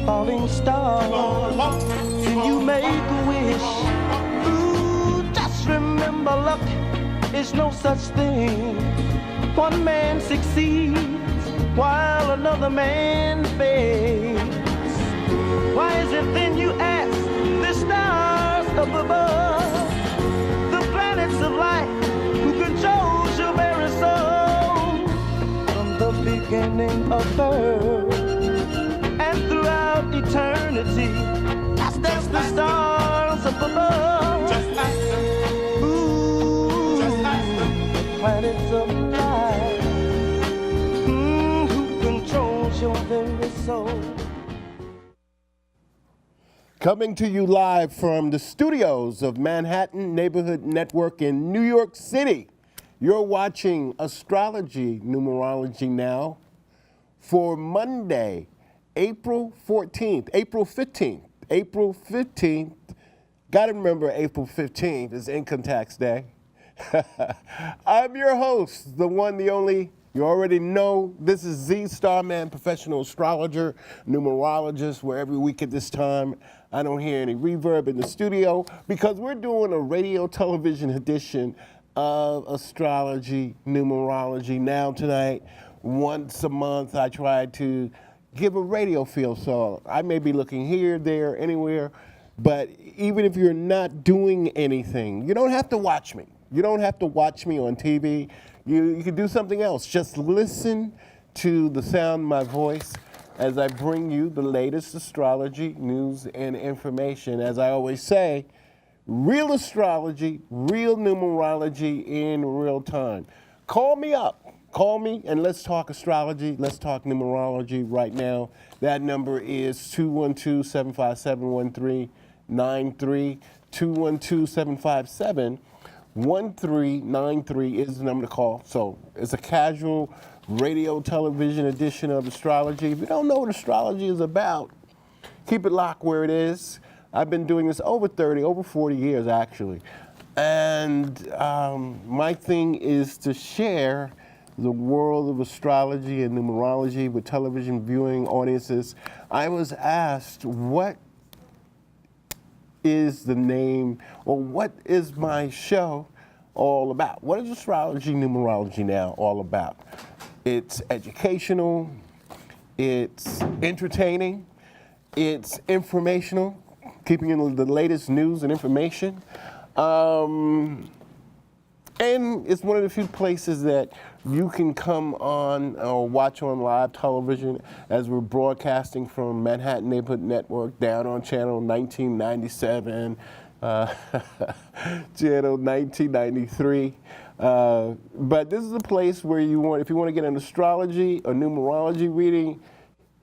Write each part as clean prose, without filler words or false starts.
falling star. When you make a wish, ooh, just remember luck is no such thing. One man succeeds while another man fails. Why is it then you ask the stars up above, the planets of light, who controls your very soul? From the beginning of birth and throughout eternity, that's the stars up above. Just ask them. Ooh, just ask them. The planets of light, who controls your very soul? Coming to you live from the studios of Manhattan Neighborhood Network in New York City. You're watching Astrology Numerology Now for Monday, April 14th, April 15th. April 15th, gotta remember April 15th is Income Tax Day. I'm your host, the one, the only, you already know, this is Z Starman, professional astrologer, numerologist, where every week at this time, I don't hear any reverb in the studio because we're doing a radio television edition of Astrology Numerology Now tonight. Once a month, I try to give a radio feel, so I may be looking here, there, anywhere, but even if you're not doing anything, you don't have to watch me. You don't have to watch me on TV. You can do something else. Just listen to the sound of my voice as I bring you the latest astrology, news, and information. As I always say, real astrology, real numerology in real time. Call me up. Call me and let's talk astrology. Let's talk numerology right now. That number is 212-757-1393. 212-757-1393 is the number to call. So it's a casual radio television edition of astrology. If you don't know what astrology is about, keep it locked where it is. I've been doing this over 40 years actually. And my thing is to share the world of astrology and numerology with television viewing audiences. I was asked, what is the name, or what is my show all about? What is Astrology Numerology Now all about? It's educational, it's entertaining, it's informational, keeping in the latest news and information. And it's one of the few places that you can come on or watch on live television as we're broadcasting from Manhattan Neighborhood Network down on channel 1997, channel 1993. But this is a place where if you want to get an astrology or numerology reading,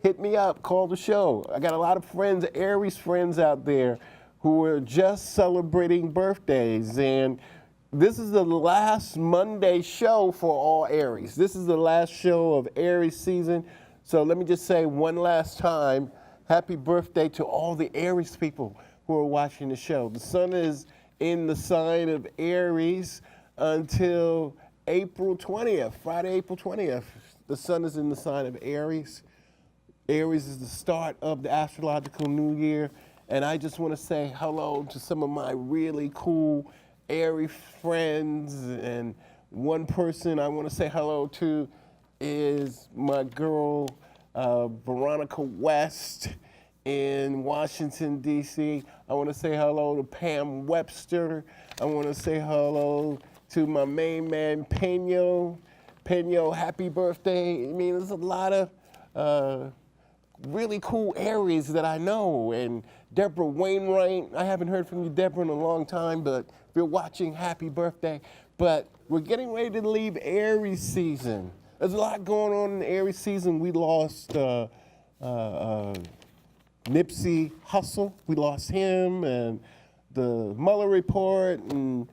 hit me up, call the show. I got a lot of friends, Aries friends out there who are just celebrating birthdays, and this is the last Monday show for all Aries. This is the last show of Aries season. So let me just say one last time, happy birthday to all the Aries people who are watching the show. The sun is in the sign of Aries until April 20th, Friday, April 20th. The sun is in the sign of Aries. Aries is the start of the astrological new year. And I just want to say hello to some of my really cool Aries friends, and one person I want to say hello to is my girl Veronica West in Washington, D.C. I want to say hello to Pam Webster. I want to say hello to my main man, Peno. Peno, happy birthday. I mean, there's a lot of really cool Aries that I know. And Deborah Wainwright, I haven't heard from you, Deborah, in a long time, but if you're watching, happy birthday. But we're getting ready to leave Aries season. There's a lot going on in the Aries season. We lost Nipsey Hussle. We lost him, and the Mueller report, and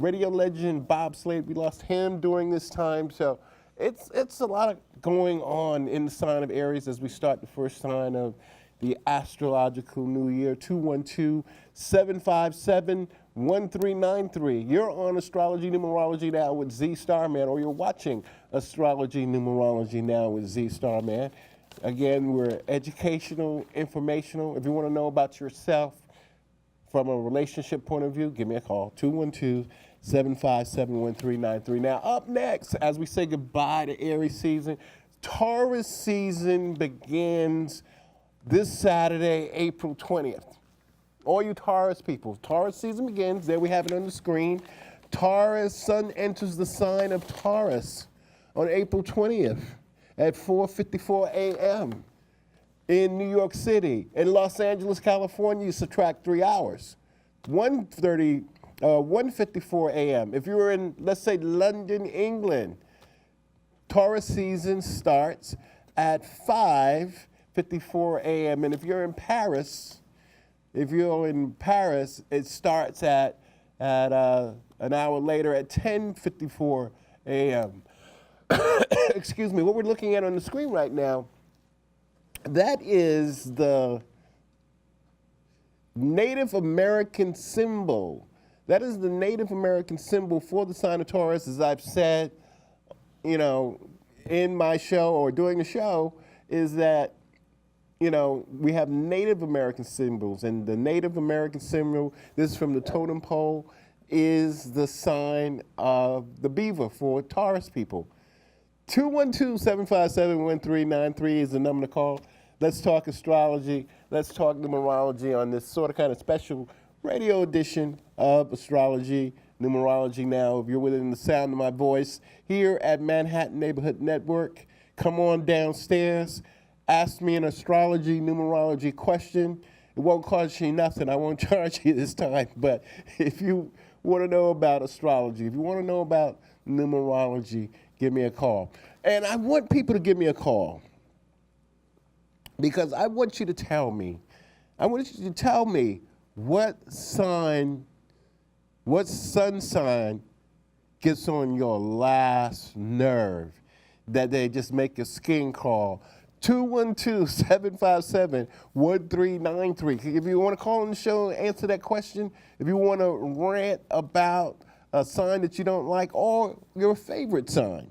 radio legend Bob Slade. We lost him during this time. So it's a lot of going on in the sign of Aries as we start the first sign of the astrological new year. 212-757-1393. You're on Astrology Numerology Now with Z Starman, or you're watching Astrology Numerology Now with Z Starman. Again, we're educational, informational. If you want to know about yourself from a relationship point of view, give me a call, 212-757-1393. Now, up next, as we say goodbye to Aries season, Taurus season begins this Saturday, April 20th. All you Taurus people, Taurus season begins. There we have it on the screen. Taurus, sun enters the sign of Taurus on April 20th at 4:54 a.m. in New York City. In Los Angeles, California, you subtract 3 hours. 1:54 a.m. If you're in, let's say, London, England, Taurus season starts at 5:54 a.m. And if you're in Paris, it starts at an hour later at 10:54 a.m. Excuse me. What we're looking at on the screen right now, that is the Native American symbol. That is the Native American symbol for the sign of Taurus, as I've said, in my show or during the show, is that, we have Native American symbols, and the Native American symbol, this is from the totem pole, is the sign of the beaver for Taurus people. 212-757-1393 is the number to call. Let's talk astrology. Let's talk numerology on this sort of kind of special radio edition of Astrology Numerology. Now, if you're within the sound of my voice here at Manhattan Neighborhood Network, come on downstairs. Ask me an astrology numerology question. It won't cost you nothing. I won't charge you this time. But if you want to know about astrology, if you want to know about numerology, give me a call. And I want people to give me a call because I want you to tell me what sun sign gets on your last nerve that they just make your skin crawl. 212-757-1393. If you want to call on the show and answer that question, if you want to rant about a sign that you don't like or your favorite sign,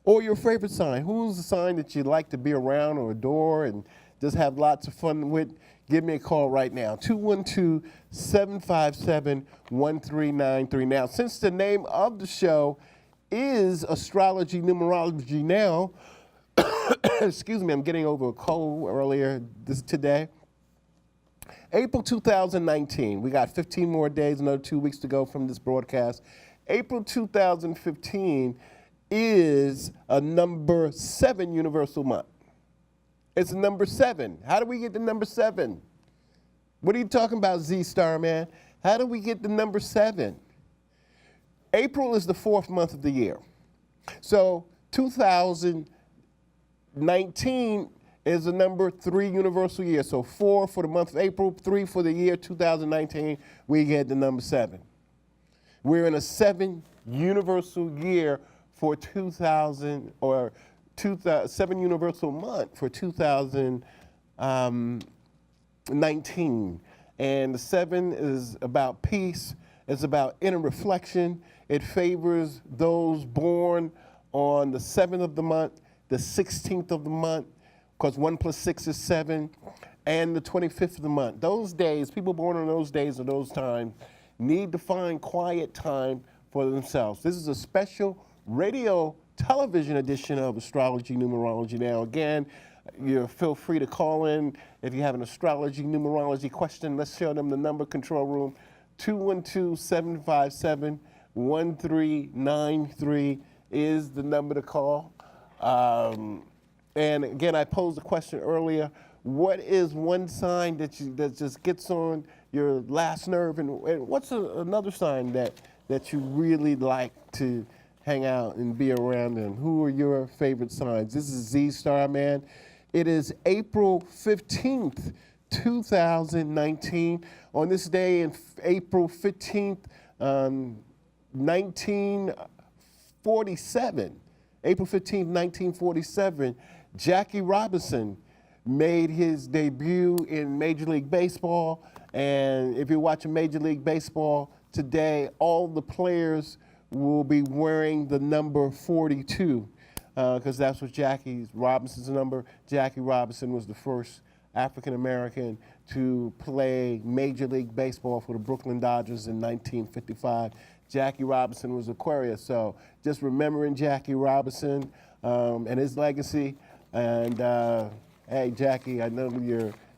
who's the sign that you like to be around or adore and just have lots of fun with, give me a call right now, 212-757-1393. Now, since the name of the show is Astrology Numerology Now, excuse me, I'm getting over a cold earlier today. April 2019, we got 15 more days, another 2 weeks to go from this broadcast. April 2015 is a number 7 universal month. It's number 7. How do we get the number 7? What are you talking about, Z-Star, man? How do we get the number 7? April is the 4th month of the year. So 2019 is a number 3 universal year. So 4 for the month of April, 3 for the year 2019, we get the number 7. We're in a 7 universal year for 7 universal month for 2019. And the 7 is about peace. It's about inner reflection. It favors those born on the 7th of the month, the 16th of the month, because 1 + 6 is 7, and the 25th of the month. Those days, people born on those days or those times, need to find quiet time for themselves. This is a special radio television edition of Astrology Numerology Now. Again, you feel free to call in if you have an astrology numerology question. Let's show them the number, control room, 212-757-1393 is the number to call. And again, I posed a question earlier. What is one sign that just gets on your last nerve, and what's another sign that you really like to hang out and be around, and who are your favorite signs? This is Z-Star, man. It is April 15th, 2019. On this day, in April 15th, 1947, April 15th, 1947, Jackie Robinson made his debut in Major League Baseball. And if you're watching Major League Baseball today, all the players will be wearing the number 42. because that's what Jackie Robinson's number. Jackie Robinson was the first African American to play Major League Baseball for the Brooklyn Dodgers in 1955. Jackie Robinson was Aquarius, so just remembering Jackie Robinson and his legacy. And hey, Jackie, I know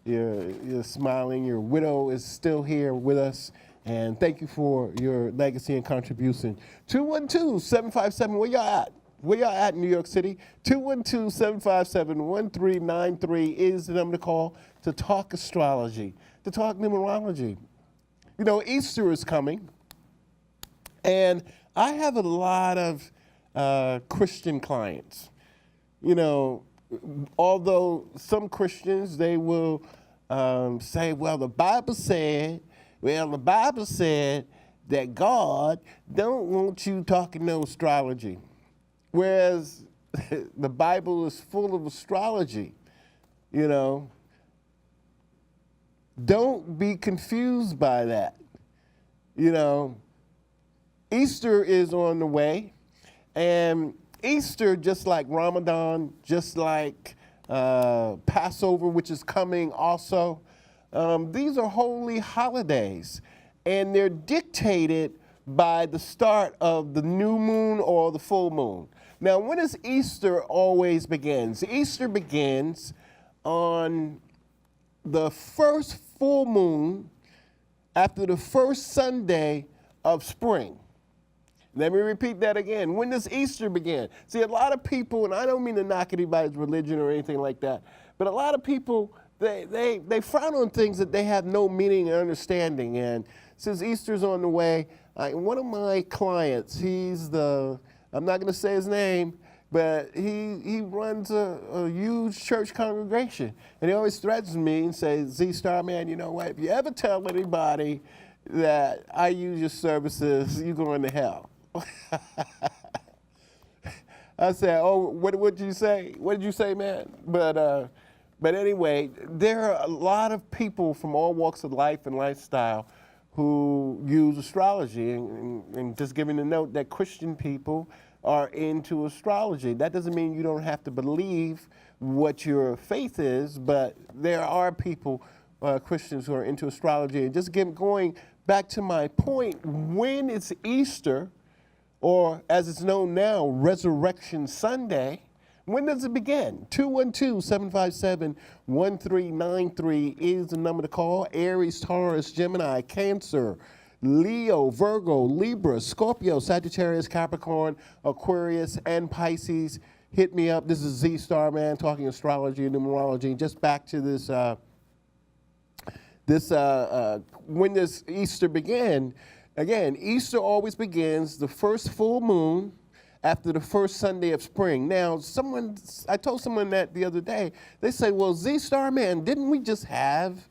you're smiling. Your widow is still here with us. And thank you for your legacy and contribution. 212-757, where y'all at? Where y'all at in New York City? 212-757-1393 is the number to call to talk astrology, to talk numerology. You know, Easter is coming, and I have a lot of Christian clients. You know, although some Christians, they will say, well, the Bible said that God don't want you talking no astrology. Whereas the Bible is full of astrology, you know. Don't be confused by that. You know, Easter is on the way, and Easter, just like Ramadan, just like Passover, which is coming also, these are holy holidays, and they're dictated by the start of the new moon or the full moon. Now, when does Easter always begins? Easter begins on the first full moon after the first Sunday of spring. Let me repeat that again. When does Easter begin? See, a lot of people, and I don't mean to knock anybody's religion or anything like that, but a lot of people, they frown on things that they have no meaning or understanding. And since Easter's on the way, one of my clients, I'm not going to say his name, but he runs a huge church congregation. And he always threatens me and says, Z-Star, man, you know what? If you ever tell anybody that I use your services, you're going to hell. I said, oh, what did you say? What did you say, man? But anyway, there are a lot of people from all walks of life and lifestyle who use astrology, and just giving a note that Christian people are into astrology. That doesn't mean you don't have to believe what your faith is, but there are people, Christians, who are into astrology. And just going back to my point, when it's Easter, or as it's known now, Resurrection Sunday, when does it begin? 212-757-1393 is the number to call. Aries, Taurus, Gemini, Cancer, Leo, Virgo, Libra, Scorpio, Sagittarius, Capricorn, Aquarius, and Pisces. Hit me up. This is Z-Star Man talking astrology and numerology. Just back to this, when does Easter begin? Again, Easter always begins the first full moon after the first Sunday of spring. Now, I told someone that the other day. They say, well, Z-Star Man, didn't we just have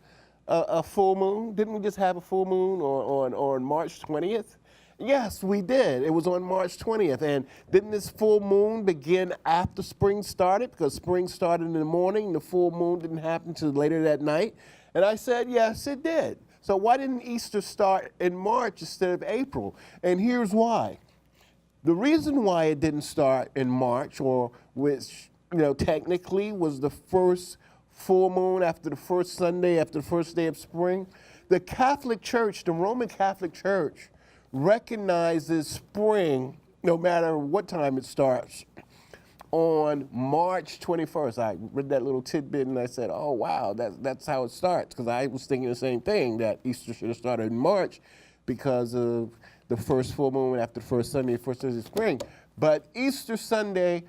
a full moon? Didn't we just have a full moon on March 20th? Yes, we did. It was on March 20th. And didn't this full moon begin after spring started? Because spring started in the morning. The full moon didn't happen until later that night. And I said, yes, it did. So why didn't Easter start in March instead of April? And here's why. The reason why it didn't start in March, or which, technically was the first full moon after the first Sunday, after the first day of spring, the Catholic Church, the Roman Catholic Church, recognizes spring, no matter what time it starts, on March 21st. I read that little tidbit and I said, oh, wow, that's how it starts, because I was thinking the same thing, that Easter should have started in March because of the first full moon after the first Sunday, first day of spring. But Easter Sunday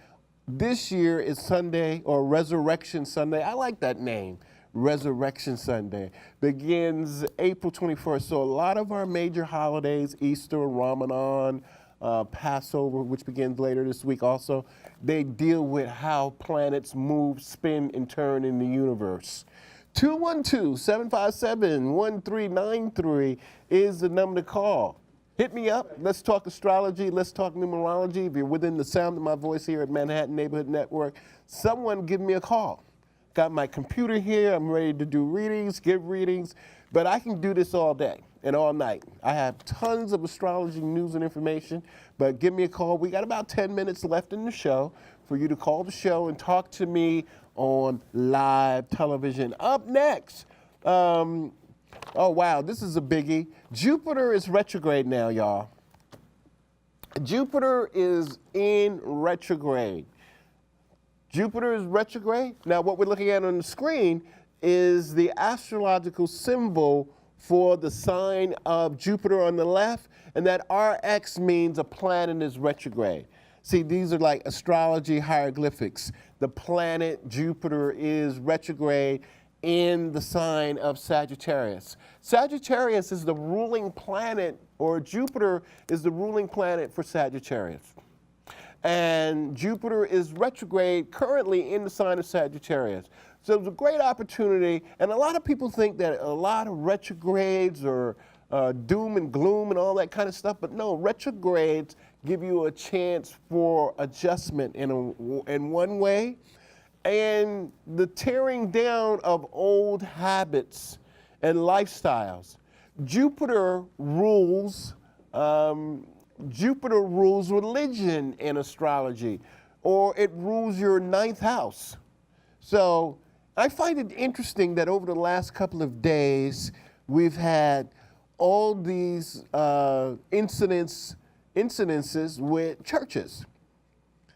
this year is Sunday, or Resurrection Sunday. I like that name, Resurrection Sunday. Begins April 21st. So a lot of our major holidays, Easter, Ramadan, Passover, which begins later this week also, they deal with how planets move, spin, and turn in the universe. 212-757-1393 is the number to call. Hit me up. Let's talk astrology. Let's talk numerology. If you're within the sound of my voice here at Manhattan Neighborhood Network, someone give me a call. Got my computer here. I'm ready to do readings, give readings, but I can do this all day and all night. I have tons of astrology news and information, but give me a call. We got about 10 minutes left in the show. for you to call the show and talk to me on live television. Up next, oh wow, this is a biggie. Jupiter is retrograde now, y'all. Jupiter is in retrograde. Jupiter is retrograde. Now what we're looking at on the screen is the astrological symbol for the sign of Jupiter on the left, and that RX means a planet is retrograde. See, these are like astrology hieroglyphics. The planet Jupiter is retrograde in the sign of Sagittarius. Sagittarius is the ruling planet, or Jupiter is the ruling planet for Sagittarius. And Jupiter is retrograde currently in the sign of Sagittarius. So it's a great opportunity, and a lot of people think that a lot of retrogrades are doom and gloom and all that kind of stuff, but no, retrogrades give you a chance for adjustment in one way, and the tearing down of old habits and lifestyles. Jupiter rules religion in astrology, or it rules your 9th house. So I find it interesting that over the last couple of days, we've had all these incidences with churches.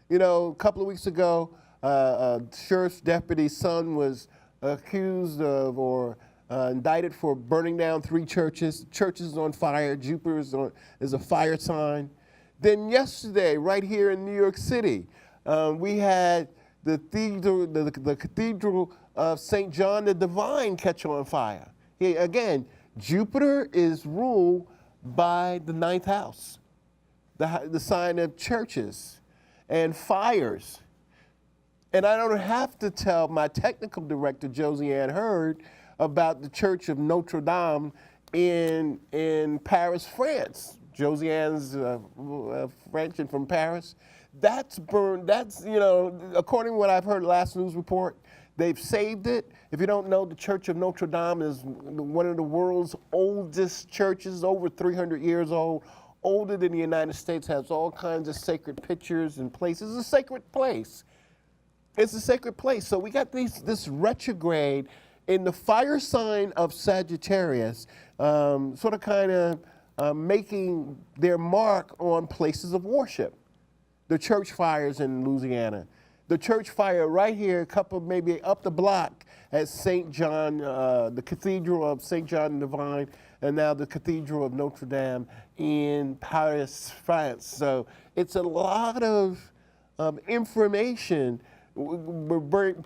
You know, a couple of weeks ago, a sheriff's deputy's son was accused of or indicted for burning down 3 churches. Church is on fire. Jupiter is a fire sign. Then yesterday, right here in New York City, we had the cathedral of St. John the Divine catch on fire. Again, Jupiter is ruled by the 9th house, the sign of churches and fires. And I don't have to tell my technical director, Josiane Hurd, about the Church of Notre Dame in Paris, France. Josiane's French and from Paris. That's burned, that's, you know, according to what I've heard last news report, they've saved it. If you don't know, the Church of Notre Dame is one of the world's oldest churches, over 300 years old, older than the United States, has all kinds of sacred pictures and places. It's a sacred place. It's a sacred place. So we got this retrograde in the fire sign of Sagittarius, sort of kind of making their mark on places of worship. The church fires in Louisiana. The church fire right here, a couple maybe up the block at St. John, the Cathedral of St. John the Divine, and now the Cathedral of Notre Dame in Paris, France. So it's a lot of information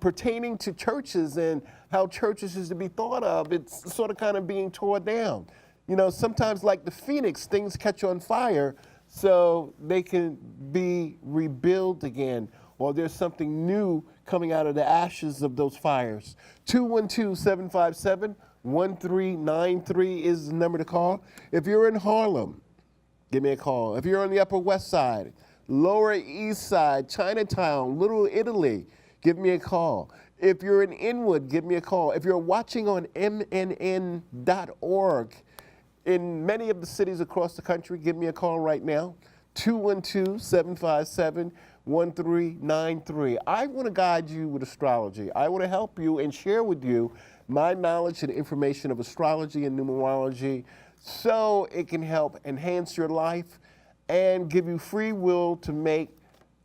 pertaining to churches and how churches is to be thought of. It's sort of kind of being torn down. You know, sometimes like the phoenix, things catch on fire so they can be rebuilt again, or there's something new coming out of the ashes of those fires. 212-757-1393 is the number to call. If you're in Harlem, give me a call. If you're on the Upper West Side, Lower East Side, Chinatown, Little Italy, give me a call. If you're in Inwood, give me a call. If you're watching on mnn.org, in many of the cities across the country, give me a call right now, 212-757-1393. I want to guide you with astrology. I want to help you and share with you my knowledge and information of astrology and numerology so it can help enhance your life and give you free will to make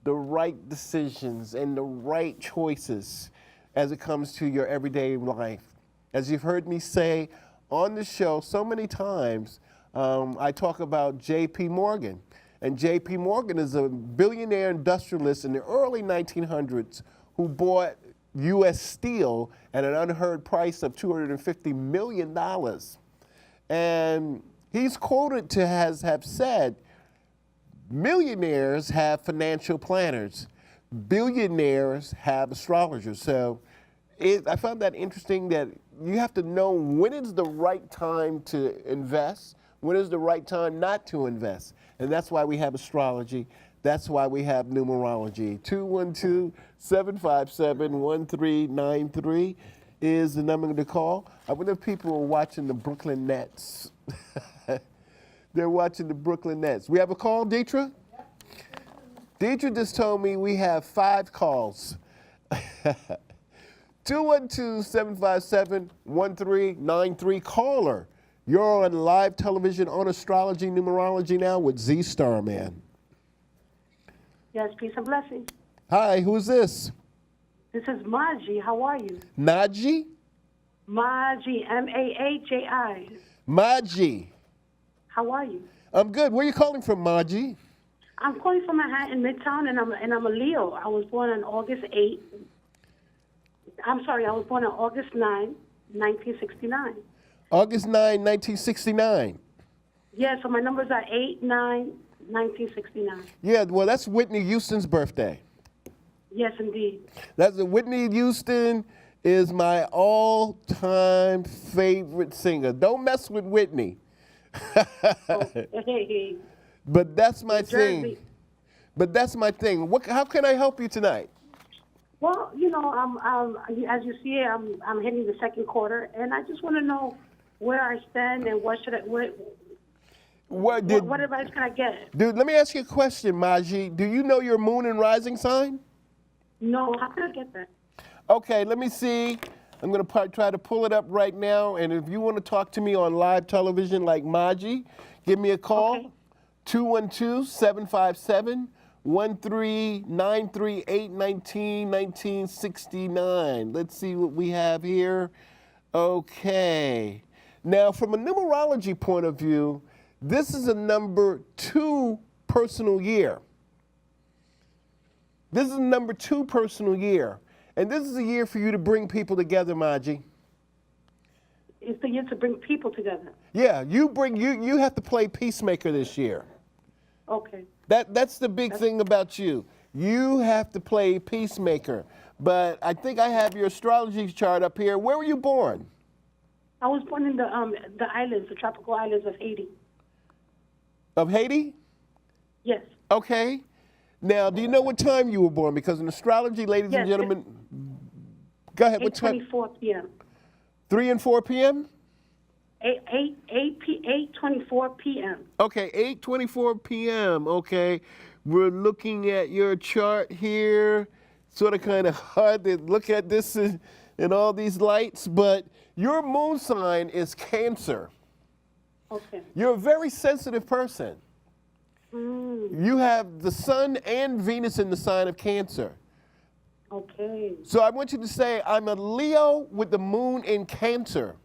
the right decisions and the right choices as it comes to your everyday life. As you've heard me say on the show so many times, I talk about J.P. Morgan. And J.P. Morgan is a billionaire industrialist in the early 1900s who bought U.S. Steel at an unheard price of $250 million. And he's quoted to have said, millionaires have financial planners, billionaires have astrologers. So I found that interesting that you have to know when is the right time to invest, when is the right time not to invest. And that's why we have astrology. That's why we have numerology. 212-757-1393 is the number to call. I wonder if people are watching the Brooklyn Nets. They're watching the Brooklyn Nets. We have a call, Deetra? Deidre just told me we have 5 calls. 212-757-1393. Caller, you're on live television on Astrology Numerology now with Z Star Man. Yes, peace and blessings. Hi, who's this? This is Maji. How are you? Naji? Maji, M-A-A-J-I. Maji. How are you? I'm good. Where are you calling from, Maji? I'm calling from Manhattan, Midtown, and I'm a Leo. I was born on August 8th. I'm sorry, I was born on August 9, 1969. August 9, 1969. Yeah, so my numbers are 8-9-1969. Yeah, well, that's Whitney Houston's birthday. Yes, indeed. Whitney Houston is my all-time favorite singer. Don't mess with Whitney. Hey. But that's my thing. Jersey. But that's my thing. How can I help you tonight? Well, as you see, I'm hitting the second quarter, and I just want to know where I stand and what advice can I get? Dude, let me ask you a question, Maji. Do you know your moon and rising sign? No, how can I get that? Okay, let me see. I'm going to try to pull it up right now, and if you want to talk to me on live television like Maji, give me a call. Okay. 212-757-1393-819-1969. Let's see what we have here. Okay. Now, from a numerology point of view, this is a number 2 personal year. This is a number 2 personal year. And this is a year for you to bring people together, Maji. It's the year to bring people together. Yeah, you have to play peacemaker this year. Okay. That's the big thing about you. You have to play peacemaker. But I think I have your astrology chart up here. Where were you born? I was born in the islands, the tropical islands of Haiti. Of Haiti? Yes. Okay. Now, do you know what time you were born? Because in astrology, ladies and gentlemen, go ahead. What time? 8:24 p.m. 3 and 4 p.m.? 8:24 p.m. Okay, 8:24 p.m. Okay, we're looking at your chart here. Sort of kind of hard to look at this in all these lights, but your moon sign is Cancer. Okay. You're a very sensitive person. You have the sun and Venus in the sign of Cancer. Okay. So I want you to say, I'm a Leo with the moon in Cancer.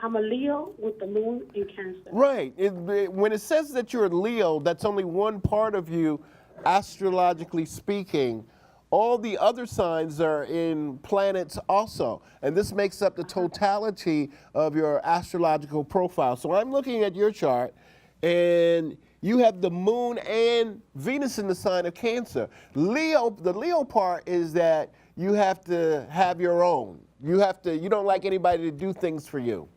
I'm a Leo with the moon in Cancer. Right. When it says that you're a Leo, that's only one part of you, astrologically speaking. All the other signs are in planets also. And this makes up the totality of your astrological profile. So I'm looking at your chart, and you have the moon and Venus in the sign of Cancer. The Leo part is that you have to have your own. You don't like anybody to do things for you.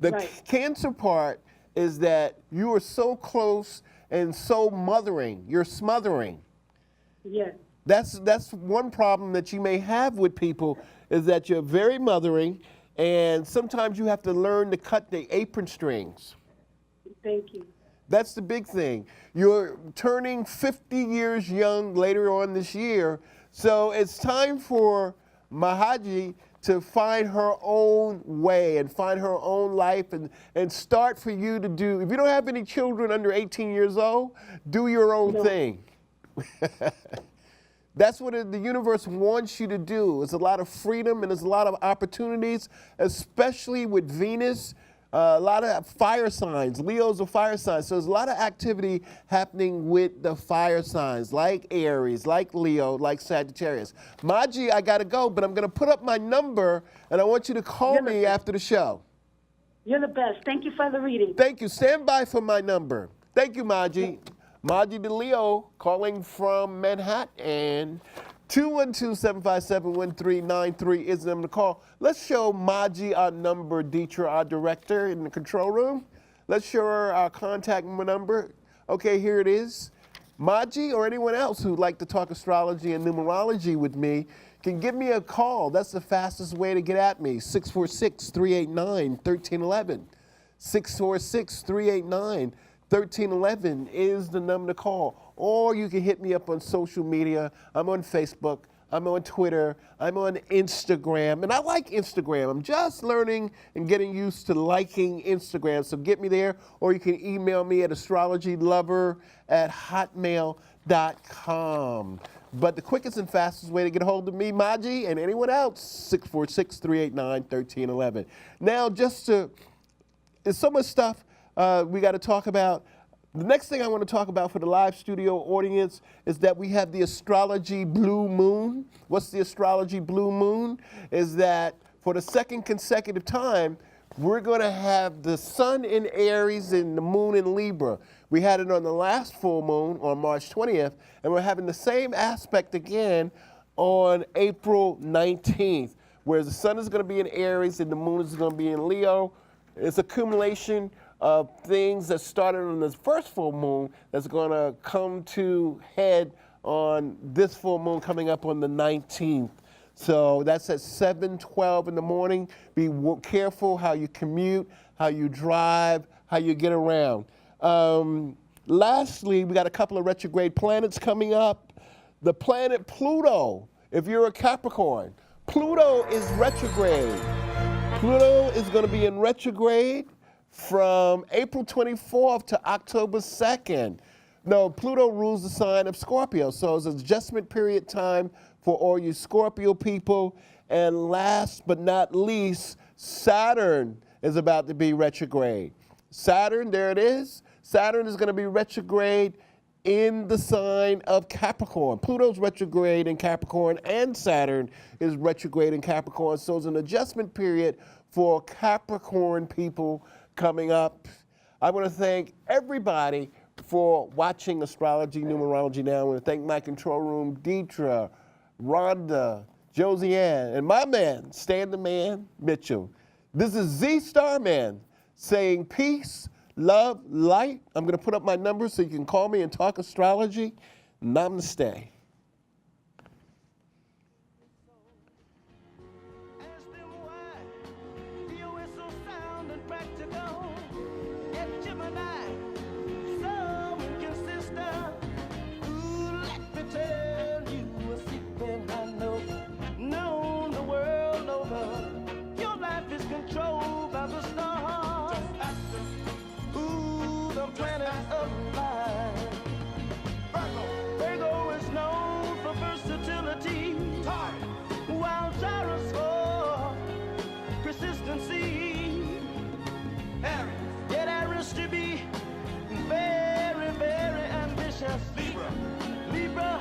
The Cancer part is that you are so close and so mothering. You're smothering. Yes. That's one problem that you may have with people, is that you're very mothering, and sometimes you have to learn to cut the apron strings. Thank you. That's the big thing. You're turning 50 years young later on this year, so it's time for Mahaji to find her own way and find her own life and start for you to do. If you don't have any children under 18 years old, do your own thing. That's what the universe wants you to do. It's a lot of freedom and there's a lot of opportunities, especially with Venus. A lot of fire signs. Leo's are fire signs. So there's a lot of activity happening with the fire signs, like Aries, like Leo, like Sagittarius. Maji, I got to go, but I'm going to put up my number, and I want you to call me after the show. You're the best. Thank you for the reading. Thank you. Stand by for my number. Thank you, Maji. Maji de Leo, calling from Manhattan. 212-757-1393 is the number to call. Let's show Maji our number, Dietra, our director in the control room. Let's show her our contact number. Okay, here it is. Maji or anyone else who'd like to talk astrology and numerology with me can give me a call. That's the fastest way to get at me, 646-389-1311. 646-389-1311 is the number to call. or you can hit me up on social media. I'm on Facebook, I'm on Twitter, I'm on Instagram, and I like Instagram. I'm just learning and getting used to liking Instagram, so get me there, or you can email me at astrologylover@hotmail.com. But the quickest and fastest way to get a hold of me, Maji, and anyone else, 646-389-1311. Now, there's so much stuff we got to talk about. The next thing I want to talk about for the live studio audience is that we have the astrology blue moon. What's the astrology blue moon? Is that for the second consecutive time, we're going to have the sun in Aries and the moon in Libra. We had it on the last full moon on March 20th, and we're having the same aspect again on April 19th, where the sun is going to be in Aries and the moon is going to be in Leo. It's accumulation of things that started on this first full moon that's going to come to head on this full moon coming up on the 19th. So that's at 7:12 in the morning. Be careful how you commute, how you drive, how you get around. Lastly, we got a couple of retrograde planets coming up. The planet Pluto, if you're a Capricorn, Pluto is retrograde. Pluto is going to be in retrograde from April 24th to October 2nd. No, Pluto rules the sign of Scorpio, so it's an adjustment period time for all you Scorpio people. And last but not least, Saturn is about to be retrograde. Saturn, there it is. Saturn is going to be retrograde in the sign of Capricorn. Pluto's retrograde in Capricorn, and Saturn is retrograde in Capricorn. So it's an adjustment period for Capricorn people coming up. I want to thank everybody for watching Astrology Numerology Now. I want to thank my control room, Deetra, Rhonda, Josianne, and my man, Stan the Man Mitchell. This is Z Starman saying peace, love, light. I'm going to put up my number so you can call me and talk astrology. Namaste. Libra,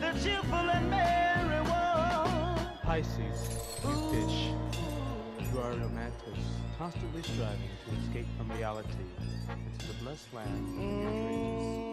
the cheerful and merry one. Pisces, you fish. You are a romantic, constantly striving to escape from reality into the blessed land of your dreams.